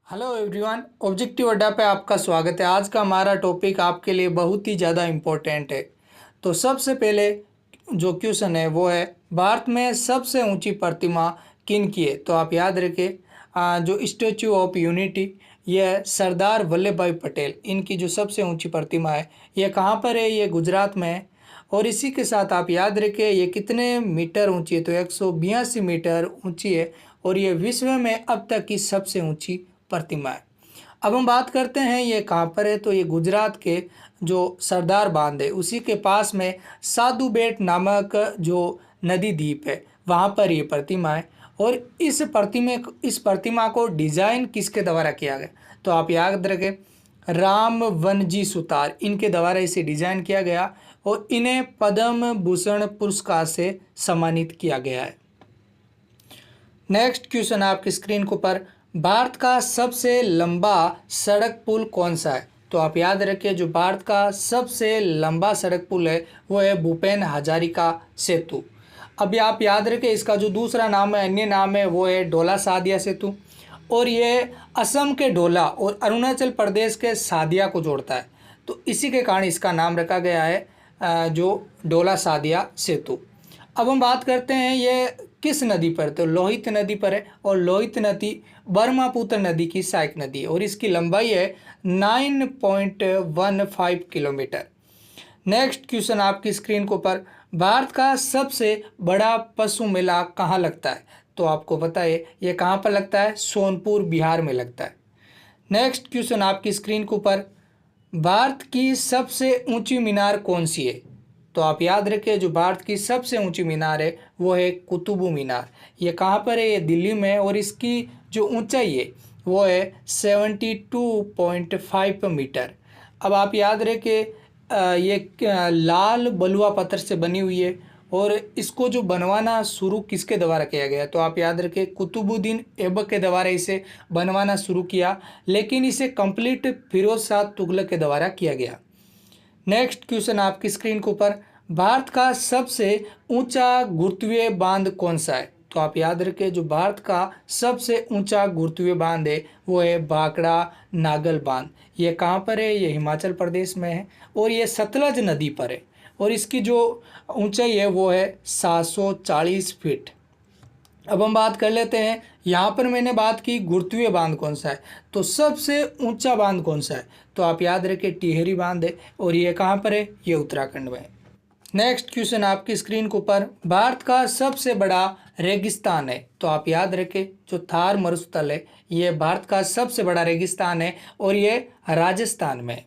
Hello everyone, objective अड्डा पे आपका स्वागत है। आज का हमारा टॉपिक आपके लिए बहुत ही ज़्यादा इम्पोर्टेंट है। तो सबसे पहले जो क्वेश्चन है वो है, भारत में सबसे ऊंची प्रतिमा किन की है? तो आप याद रखें, जो स्टैचू ऑफ यूनिटी, यह सरदार वल्लभ भाई पटेल, इनकी जो सबसे ऊंची प्रतिमा है ये कहाँ पर है? ये गुजरात में है। और इसी के साथ आप याद रखें ये कितने मीटर ऊंची है? तो 182 मीटर ऊंची है और ये विश्व में अब तक की सबसे ऊंची प्रतिमा है। अब हम बात करते हैं ये कहाँ पर है। तो ये गुजरात के जो सरदार बांध है उसी के पास में साधु बेट नामक जो नदी द्वीप है वहाँ पर ये प्रतिमा है। और इस प्रतिमा को डिजाइन किसके द्वारा किया गया? तो आप याद रखें, राम वनजी सुतार, इनके द्वारा इसे डिजाइन किया गया और इन्हें पद्म भूषण पुरस्कार से सम्मानित किया गया है। नेक्स्ट क्वेश्चन आपकी स्क्रीन के ऊपर, भारत का सबसे लंबा सड़क पुल कौन सा है? तो आप याद रखिए, जो भारत का सबसे लंबा सड़क पुल है वो है भूपेन हजारिका सेतु। अभी आप याद रखें, इसका जो दूसरा नाम है, अन्य नाम है, वो है ढोला सादिया सेतु। और ये असम के ढोला और अरुणाचल प्रदेश के सादिया को जोड़ता है, तो इसी के कारण इसका नाम रखा गया है जो ढोला सादिया सेतु। अब हम बात करते हैं ये किस नदी पर? तो लोहित नदी पर है और लोहित नदी ब्रह्मपुत्र नदी की सहायक नदी है और इसकी लंबाई है 9.15 किलोमीटर। नेक्स्ट क्वेश्चन आपकी स्क्रीन के ऊपर, भारत का सबसे बड़ा पशु मेला कहाँ लगता है? तो आपको पता है ये कहाँ पर लगता है? सोनपुर, बिहार में लगता है। नेक्स्ट क्वेश्चन आपकी स्क्रीन के ऊपर, भारत की सबसे ऊंची मीनार कौन सी है? तो आप याद रखें, जो भारत की सबसे ऊंची मीनार है वो है कुतुब मीनार। ये कहाँ पर है? ये दिल्ली में है और इसकी जो ऊंचाई है वो है 72.5 मीटर। अब आप याद रखें, ये लाल बलुआ पत्थर से बनी हुई है और इसको जो बनवाना शुरू किसके द्वारा किया गया? तो आप याद रखें, कुतुबुद्दीन ऐबक के द्वारा इसे बनवाना शुरू किया, लेकिन इसे कंप्लीट फिरोज शाह तुगलक के द्वारा किया गया। नेक्स्ट क्वेश्चन आपकी स्क्रीन के ऊपर, भारत का सबसे ऊंचा गुरुत्वीय बांध कौन सा है? तो आप याद रखें, जो भारत का सबसे ऊंचा गुरुत्वीय बांध है वो है भाखड़ा नागल बांध। ये कहाँ पर है? ये हिमाचल प्रदेश में है और ये सतलज नदी पर है और इसकी जो ऊंचाई है वो है 740 फीट। अब हम बात कर लेते हैं, यहाँ पर मैंने बात की गुरुत्वीय बांध कौन सा है, तो सबसे ऊंचा बांध कौन सा है? तो आप याद रखें, टिहरी बांध है और ये कहाँ पर है? ये उत्तराखंड में है। नेक्स्ट क्वेश्चन आपकी स्क्रीन के ऊपर, भारत का सबसे बड़ा रेगिस्तान है? तो आप याद रखें, जो थार मरुस्थल है ये भारत का सबसे बड़ा रेगिस्तान है और ये राजस्थान में है।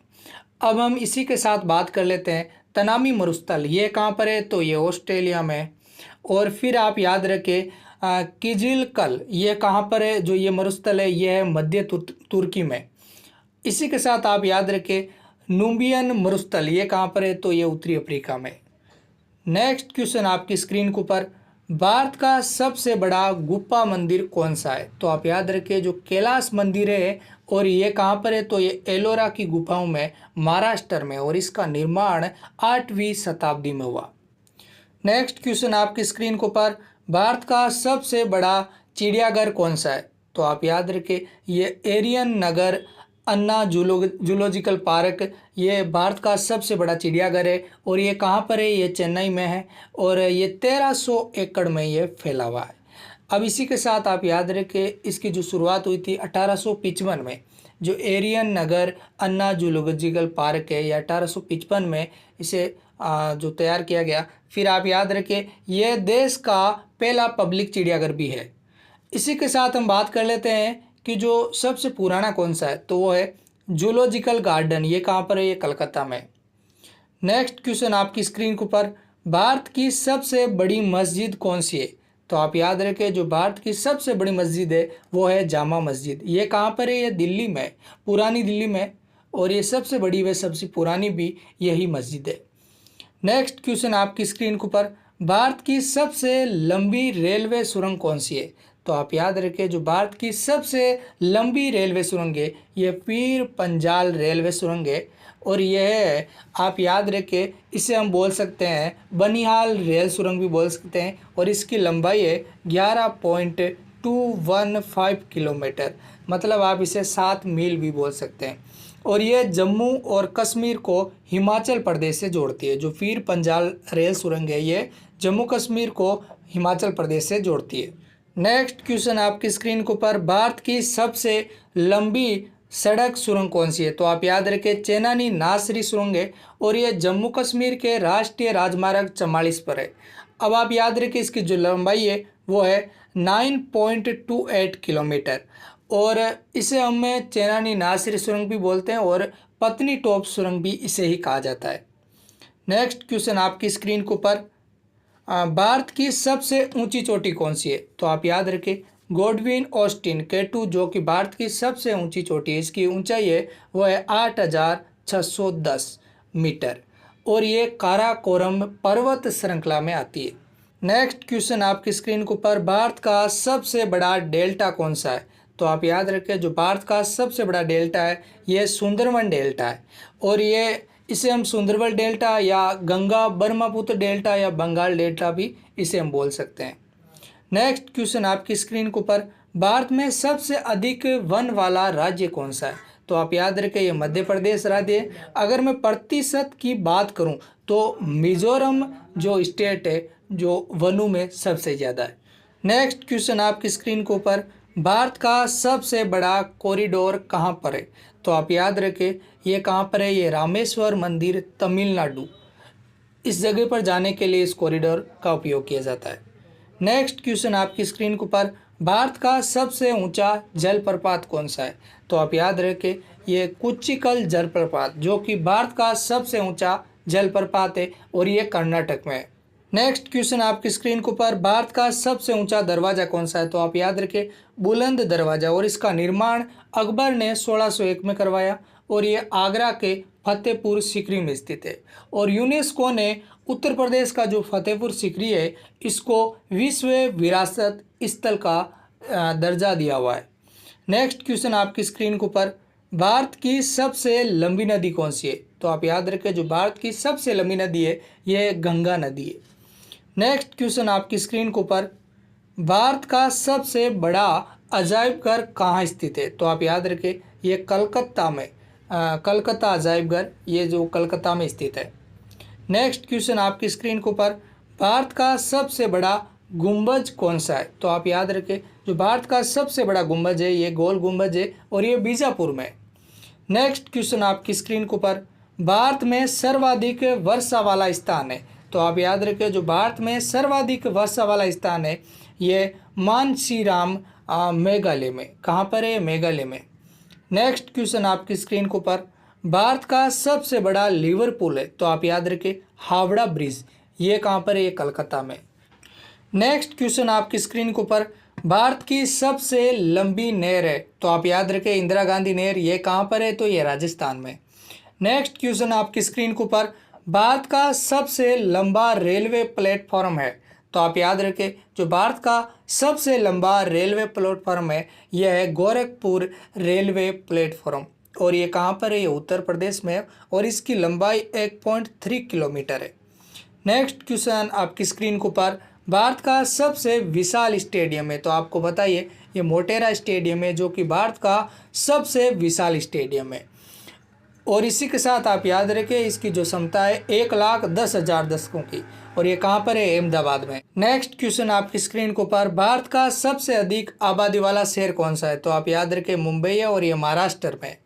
अब हम इसी के साथ बात कर लेते हैं, तनामी मरुस्थल ये कहाँ पर है? तो ये ऑस्ट्रेलिया में है। और फिर आप याद रखें, किजिलकल ये कहाँ पर है? जो ये मरुस्थल है ये है मध्य तुर्की में। इसी के साथ आप याद रखें, नूबियन मरुस्थल ये कहाँ पर है? तो ये उत्तरी अफ्रीका में। नेक्स्ट क्वेश्चन आपकी स्क्रीन के ऊपर, भारत का सबसे बड़ा गुफा मंदिर कौन सा है? तो आप याद रखें, जो कैलाश मंदिर है और ये कहाँ पर है? तो ये एलोरा की गुफाओं में महाराष्ट्र में और इसका निर्माण 8वीं शताब्दी में हुआ। नेक्स्ट क्वेश्चन आपकी स्क्रीन के ऊपर, भारत का सबसे बड़ा चिड़ियाघर कौन सा है? तो आप याद रखें, ये एरियन नगर अन्ना जूलॉजिकल पार्क ये भारत का सबसे बड़ा चिड़ियाघर है और ये कहाँ पर है? ये चेन्नई में है और ये 1300 एकड़ में ये फैला हुआ है। अब इसी के साथ आप याद रखें, इसकी जो शुरुआत हुई थी 1855 में, जो एरियन नगर अन्ना जूलॉजिकल पार्क है, या 1855 में इसे जो तैयार किया गया। फिर आप याद रखें, यह देश का पहला पब्लिक चिड़ियाघर भी है। इसी के साथ हम बात कर लेते हैं कि जो सबसे पुराना कौन सा है, तो वो है जूलॉजिकल गार्डन। ये कहाँ पर है? ये कलकत्ता में। नेक्स्ट क्वेश्चन आपकी स्क्रीन के ऊपर, भारत की सबसे बड़ी मस्जिद कौन सी है? तो आप याद रखें, जो भारत की सबसे बड़ी मस्जिद है वो है जामा मस्जिद। ये कहाँ पर है? ये दिल्ली में, पुरानी दिल्ली में, और ये सबसे बड़ी व सबसे पुरानी भी यही मस्जिद है। नेक्स्ट क्वेश्चन आपकी स्क्रीन के ऊपर, भारत की सबसे लंबी रेलवे सुरंग कौन सी है? तो आप याद रखें, जो भारत की सबसे लंबी रेलवे सुरंग है ये पीर पंजाल रेलवे सुरंग है और यह है, आप याद रखें, इसे हम बोल सकते हैं बनिहाल रेल सुरंग भी बोल सकते हैं और इसकी लंबाई है 11.215 किलोमीटर। मतलब आप इसे 7 मील भी बोल सकते हैं। और ये जम्मू और कश्मीर को हिमाचल प्रदेश से जोड़ती है। जो पीर पंजाल रेल सुरंग है ये जम्मू कश्मीर को हिमाचल प्रदेश से जोड़ती है। नेक्स्ट क्वेश्चन आपकी स्क्रीन के ऊपर, भारत की सबसे लंबी सड़क सुरंग कौन सी है? तो आप याद रखें चेनानी नासरी सुरंग है और ये जम्मू कश्मीर के राष्ट्रीय राजमार्ग 44 पर है। अब आप याद रखें इसकी जो लंबाई है वो है 9.28 किलोमीटर और इसे हम चेनानी नासरी सुरंग भी बोलते हैं और पत्नी टॉप सुरंग भी इसे ही कहा जाता है। नेक्स्ट क्वेश्चन आपकी स्क्रीन के ऊपर, भारत की सबसे ऊंची चोटी कौन सी है? तो आप याद रखें गॉडविन ऑस्टिन केटू जो कि भारत की सबसे ऊंची चोटी है, इसकी ऊंचाई है वो है 8,610 मीटर और ये काराकोरम पर्वत श्रृंखला में आती है। नेक्स्ट क्वेश्चन आपकी स्क्रीन के ऊपर, भारत का सबसे बड़ा डेल्टा कौन सा है? तो आप याद रखें जो भारत का सबसे बड़ा डेल्टा है ये सुंदरवन डेल्टा है और ये इसे हम सुंदरबन डेल्टा या गंगा ब्रह्मपुत्र डेल्टा या बंगाल डेल्टा भी इसे हम बोल सकते हैं। नेक्स्ट क्वेश्चन आपकी स्क्रीन के ऊपर, भारत में सबसे अधिक वन वाला राज्य कौन सा है? तो आप याद रखें ये मध्य प्रदेश राज्य है। अगर मैं प्रतिशत की बात करूं तो मिजोरम जो स्टेट है जो वनों में सबसे ज़्यादा है। नेक्स्ट क्वेश्चन आपकी स्क्रीन के ऊपर, भारत का सबसे बड़ा कॉरिडोर कहाँ पर है? तो आप याद रखें ये कहाँ पर है, ये रामेश्वर मंदिर तमिलनाडु, इस जगह पर जाने के लिए इस कॉरिडोर का उपयोग किया जाता है। नेक्स्ट क्वेश्चन आपकी स्क्रीन के ऊपर, भारत का सबसे ऊंचा जलप्रपात कौन सा है? तो आप याद रखें ये कुचिकल जलप्रपात जो कि भारत का सबसे ऊंचा जलप्रपात है और ये कर्नाटक में है। नेक्स्ट क्वेश्चन आपकी स्क्रीन के ऊपर, भारत का सबसे ऊंचा दरवाज़ा कौन सा है? तो आप याद रखें बुलंद दरवाज़ा और इसका निर्माण अकबर ने 1601 में करवाया और ये आगरा के फतेहपुर सीकरी में स्थित है और यूनेस्को ने उत्तर प्रदेश का जो फतेहपुर सीकरी है इसको विश्व विरासत स्थल का दर्जा दिया हुआ है। नेक्स्ट क्वेश्चन आपकी स्क्रीन के ऊपर, भारत की सबसे लंबी नदी कौन सी है? तो आप याद रखें जो भारत की सबसे लंबी नदी है यह गंगा नदी है। नेक्स्ट क्वेश्चन आपकी स्क्रीन के ऊपर, भारत का सबसे बड़ा अजायब घर कहाँ स्थित है? तो आप याद रखें ये कलकत्ता में कलकत्ता अजायब घर ये जो कलकत्ता में स्थित है। नेक्स्ट क्वेश्चन आपकी स्क्रीन के ऊपर, भारत का सबसे बड़ा गुंबज कौन सा है? तो आप याद रखें जो भारत का सबसे बड़ा गुंबज है ये गोल गुंबज है और ये बीजापुर में। नेक्स्ट क्वेश्चन आपकी स्क्रीन के ऊपर, भारत में सर्वाधिक वर्षा वाला स्थान है? तो आप याद रखें जो भारत में सर्वाधिक वर्षा वाला स्थान है ये मानसीराम मेघालय में। कहाँ पर है? मेघालय में। नेक्स्ट क्वेश्चन आपकी स्क्रीन के ऊपर, भारत का सबसे बड़ा लिवरपूल है? तो आप याद रखें हावड़ा ब्रिज, ये कहाँ पर है? ये कलकत्ता में। नेक्स्ट क्वेश्चन आपकी स्क्रीन के ऊपर, भारत की सबसे लंबी नहर है? तो आप याद रखें इंदिरा गांधी नहर, ये कहाँ पर है? तो ये राजस्थान में। नेक्स्ट क्वेश्चन आपकी स्क्रीन के ऊपर, भारत का सबसे लंबा रेलवे प्लेटफॉर्म है? तो आप याद रखें जो भारत का सबसे लंबा रेलवे प्लेटफॉर्म है यह है गोरखपुर रेलवे प्लेटफॉर्म और ये कहाँ पर है? ये उत्तर प्रदेश में है और इसकी लंबाई 1.3 किलोमीटर है। नेक्स्ट क्वेश्चन आपकी स्क्रीन के ऊपर, भारत का सबसे विशाल स्टेडियम है? तो आपको बताइए ये मोटेरा स्टेडियम है जो कि भारत का सबसे विशाल स्टेडियम है और इसी के साथ आप याद रखें इसकी जो क्षमता है 1,10,000 दर्शकों की और ये कहाँ पर है? अहमदाबाद में। नेक्स्ट क्वेश्चन आपकी स्क्रीन के ऊपर, भारत का सबसे अधिक आबादी वाला शहर कौन सा है? तो आप याद रखें मुंबई है और ये महाराष्ट्र में।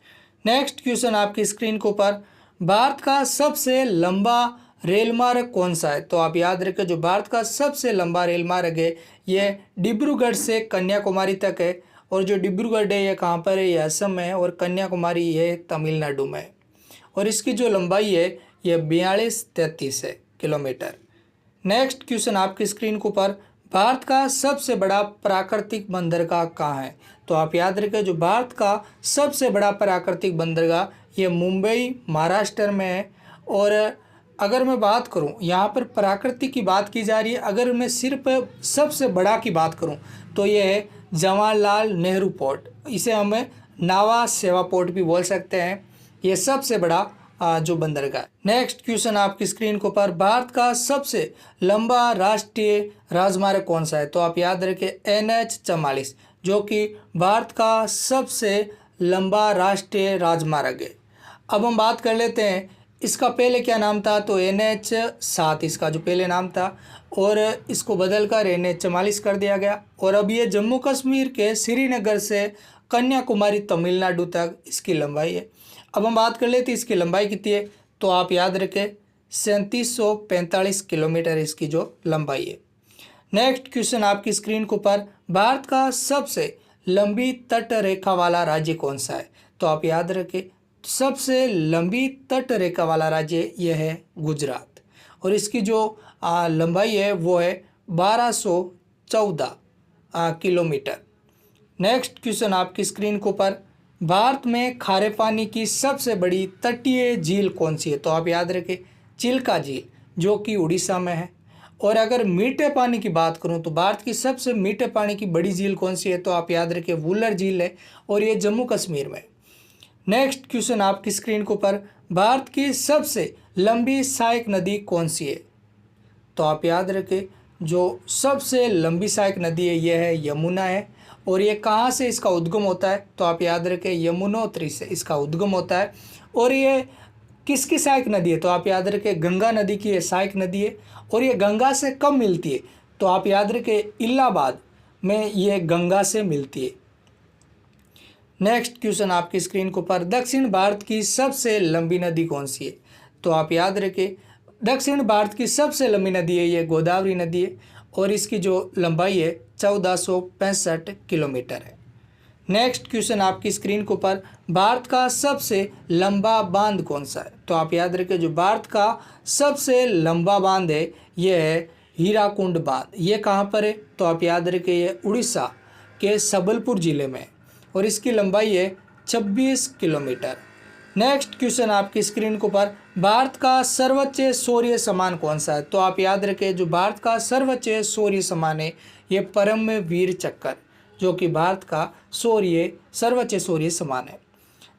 नेक्स्ट क्वेश्चन आपकी स्क्रीन के ऊपर, भारत का सबसे लंबा रेल मार्ग कौन सा है? तो आप याद रखें जो भारत का सबसे लंबा रेल मार्ग है ये डिब्रूगढ़ से कन्याकुमारी तक है और जो डिब्रूगढ़ है ये कहाँ पर है? ये असम में है और कन्याकुमारी ये तमिलनाडु में है और इसकी जो लंबाई है ये 4233 है किलोमीटर। नेक्स्ट क्वेश्चन आपकी स्क्रीन के ऊपर, भारत का सबसे बड़ा प्राकृतिक बंदरगाह कहाँ है? तो आप याद रखें जो भारत का सबसे बड़ा प्राकृतिक बंदरगाह ये मुंबई महाराष्ट्र में है और अगर मैं बात करूं यहाँ पर प्राकृतिक की बात की जा रही है, अगर मैं सिर्फ सबसे बड़ा की बात करूं तो ये है जवाहरलाल नेहरू पोर्ट, इसे हम नावा सेवा पोर्ट भी बोल सकते हैं, ये सबसे बड़ा जो बंदरगाह। नेक्स्ट क्वेश्चन आपकी स्क्रीन के ऊपर, भारत का सबसे लंबा राष्ट्रीय राजमार्ग कौन सा है? तो आप याद रखें NH 44 जो कि भारत का सबसे लंबा राष्ट्रीय राजमार्ग है। अब हम बात कर लेते हैं इसका पहले क्या नाम था, तो NH7 इसका जो पहले नाम था, और इसको बदलकर NH44 कर दिया गया। और अब ये जम्मू कश्मीर के श्रीनगर से कन्याकुमारी तमिलनाडु तक इसकी लंबाई है। अब हम बात कर लेते हैं इसकी लंबाई कितनी है, तो आप याद रखें 3745 किलोमीटर इसकी जो लंबाई है। नेक्स्ट क्वेश्चन आपकी स्क्रीन के ऊपर, भारत का सबसे लंबी तट रेखा वाला राज्य कौन सा है, तो आप याद रखें सबसे लंबी तट रेखा वाला राज्य यह है गुजरात, और इसकी जो लंबाई है वो है 1214 किलोमीटर। नेक्स्ट क्वेश्चन आपकी स्क्रीन के ऊपर, भारत में खारे पानी की सबसे बड़ी तटीय झील कौन सी है, तो आप याद रखें चिल्का झील, जो कि उड़ीसा में है। और अगर मीठे पानी की बात करूं तो भारत की सबसे मीठे पानी की बड़ी झील कौन सी है, तो आप याद रखें वुलर झील है, और ये जम्मू कश्मीर में। नेक्स्ट क्वेश्चन आपकी स्क्रीन के ऊपर, भारत की सबसे लंबी सहायक नदी कौन सी है, तो आप याद रखें जो सबसे लंबी सहायक नदी है यह है यमुना है। और ये कहाँ से इसका उद्गम होता है, तो आप याद रखें यमुनोत्री से इसका उद्गम होता है। और ये किसकी सहायक नदी है, तो आप याद रखें गंगा नदी की ये सहायक नदी है। और ये गंगा से कब मिलती है, तो आप याद रखें इलाहाबाद में ये गंगा से मिलती है। नेक्स्ट क्वेश्चन आपकी स्क्रीन के ऊपर, दक्षिण भारत की सबसे लंबी नदी कौन सी है, तो आप याद रखें दक्षिण भारत की सबसे लंबी नदी है ये गोदावरी नदी है, और इसकी जो लंबाई है 1465 किलोमीटर है। नेक्स्ट क्वेश्चन आपकी स्क्रीन के ऊपर, भारत का सबसे लंबा बांध कौन सा है, तो आप याद रखें जो भारत का सबसे लंबा बांध है यह है हीराकुंड बांध। ये कहाँ पर है, तो आप याद रखें ये उड़ीसा के सबलपुर जिले में, और इसकी लंबाई है 26 किलोमीटर। नेक्स्ट क्वेश्चन आपकी स्क्रीन के ऊपर, भारत का सर्वोच्च सूर्य सम्मान कौन सा है, तो आप याद रखें जो भारत का सर्वोच्च सूर्य सम्मान है ये परमवीर चक्र, जो कि भारत का सर्वोच्च सूर्य सम्मान है।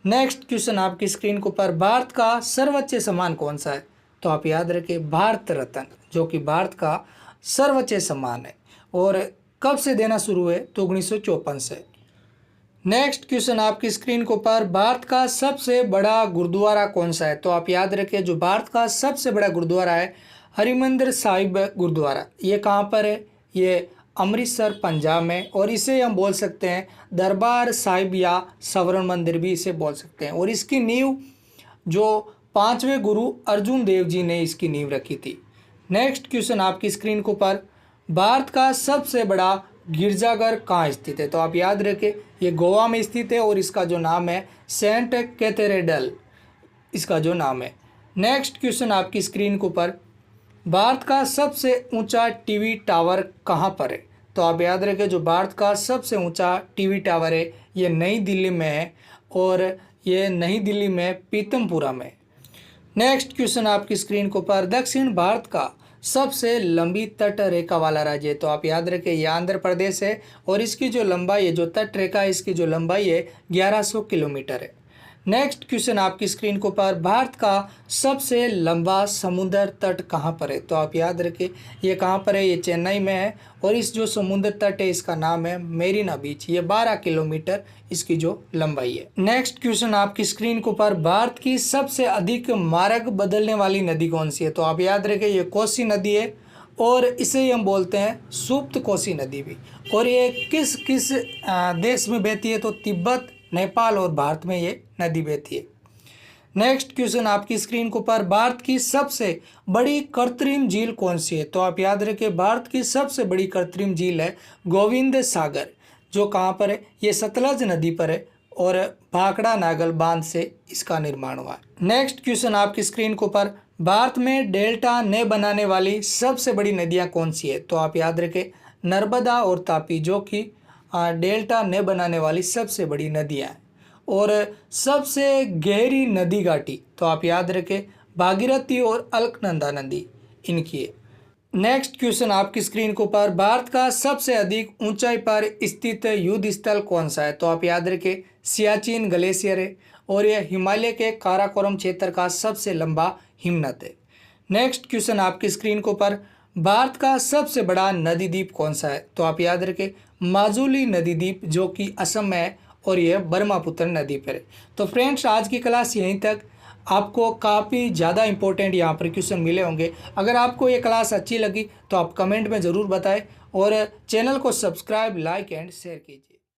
नेक्स्ट क्वेश्चन आपकी स्क्रीन के ऊपर, भारत का सर्वोच्च सम्मान कौन सा है, तो आप याद रखें भारत रत्न, जो कि भारत का सर्वोच्च सम्मान है, और कब से देना शुरू हुए, तो 1954 से। नेक्स्ट क्वेश्चन आपकी स्क्रीन के ऊपर, भारत का सबसे बड़ा गुरुद्वारा कौन सा है, तो आप याद रखें जो भारत का सबसे बड़ा गुरुद्वारा है हरिमंदिर साहिब गुरुद्वारा। ये कहाँ पर है, ये अमृतसर पंजाब में, और इसे हम बोल सकते हैं दरबार साहिब या स्वर्ण मंदिर भी इसे बोल सकते हैं। और इसकी नींव जो 5वें गुरु अर्जुन देव जी ने इसकी नींव रखी थी। नेक्स्ट क्वेश्चन आपकी स्क्रीन के ऊपर, भारत का सबसे बड़ा गिरजाघर कहाँ स्थित है, तो आप याद रखें ये गोवा में स्थित है, और इसका जो नाम है सेंट कैथेड्रल इसका जो नाम है। नेक्स्ट क्वेश्चन आपकी स्क्रीन के ऊपर, भारत का सबसे ऊंचा टीवी टावर कहाँ पर है, तो आप याद रखें जो भारत का सबसे ऊंचा टीवी टावर है ये नई दिल्ली में है, और ये नई दिल्ली में पीतमपुरा में। नेक्स्ट क्वेश्चन आपकी स्क्रीन के ऊपर, दक्षिण भारत का सबसे लंबी तट रेखा वाला राज्य है, तो आप याद रखें यह आंध्र प्रदेश है, और इसकी जो लंबाई है जो तट रेखा है इसकी जो लंबाई है 1100 किलोमीटर है। नेक्स्ट क्वेश्चन आपकी स्क्रीन के ऊपर, भारत का सबसे लंबा समुद्र तट कहाँ पर है, तो आप याद रखें ये कहाँ पर है, ये चेन्नई में है, और इस जो समुद्र तट है इसका नाम है मेरीना बीच। ये 12 किलोमीटर इसकी जो लंबाई है। नेक्स्ट क्वेश्चन आपकी स्क्रीन के ऊपर, भारत की सबसे अधिक मार्ग बदलने वाली नदी कौन सी है, तो आप याद रखें ये कोसी नदी है, और इसे ही हम बोलते हैं सुप्त कोसी नदी भी। और ये किस किस देश में बहती है, तो तिब्बत, नेपाल और भारत में ये नदी बहती है। नेक्स्ट क्वेश्चन आपकी स्क्रीन के ऊपर, भारत की सबसे बड़ी कृत्रिम झील कौन सी है, तो आप याद रखें भारत की सबसे बड़ी कृत्रिम झील है गोविंद सागर, जो कहाँ पर है, ये सतलज नदी पर है, और भाखड़ा नागल बांध से इसका निर्माण हुआ है। नेक्स्ट क्वेश्चन आपकी स्क्रीन के ऊपर, भारत में डेल्टा न बनाने वाली सबसे बड़ी नदियाँ कौन सी है, तो आप याद रखें नर्मदा और तापी, जो कि डेल्टा न बनाने वाली सबसे बड़ी नदियाँ हैं। और सबसे गहरी नदी घाटी, तो आप याद रखें भागीरथी और अलकनंदा नदी इनकी है। नेक्स्ट क्वेश्चन आपकी स्क्रीन के ऊपर, भारत का सबसे अधिक ऊंचाई पर स्थित युद्ध स्थल कौन सा है, तो आप याद रखें सियाचिन ग्लेशियर है, और यह हिमालय के काराकोरम क्षेत्र का सबसे लंबा हिमनद है। नेक्स्ट क्वेश्चन आपकी स्क्रीन के ऊपर, भारत का सबसे बड़ा नदी द्वीप कौन सा है, तो आप याद रखें माजुली नदी द्वीप जो कि असम में है और यह ब्रह्मपुत्र नदी पर है। तो फ्रेंड्स आज की क्लास यहीं तक। आपको काफ़ी ज़्यादा इंपॉर्टेंट यहाँ पर क्वेश्चन मिले होंगे। अगर आपको ये क्लास अच्छी लगी तो आप कमेंट में ज़रूर बताएं और चैनल को सब्सक्राइब, लाइक एंड शेयर कीजिए।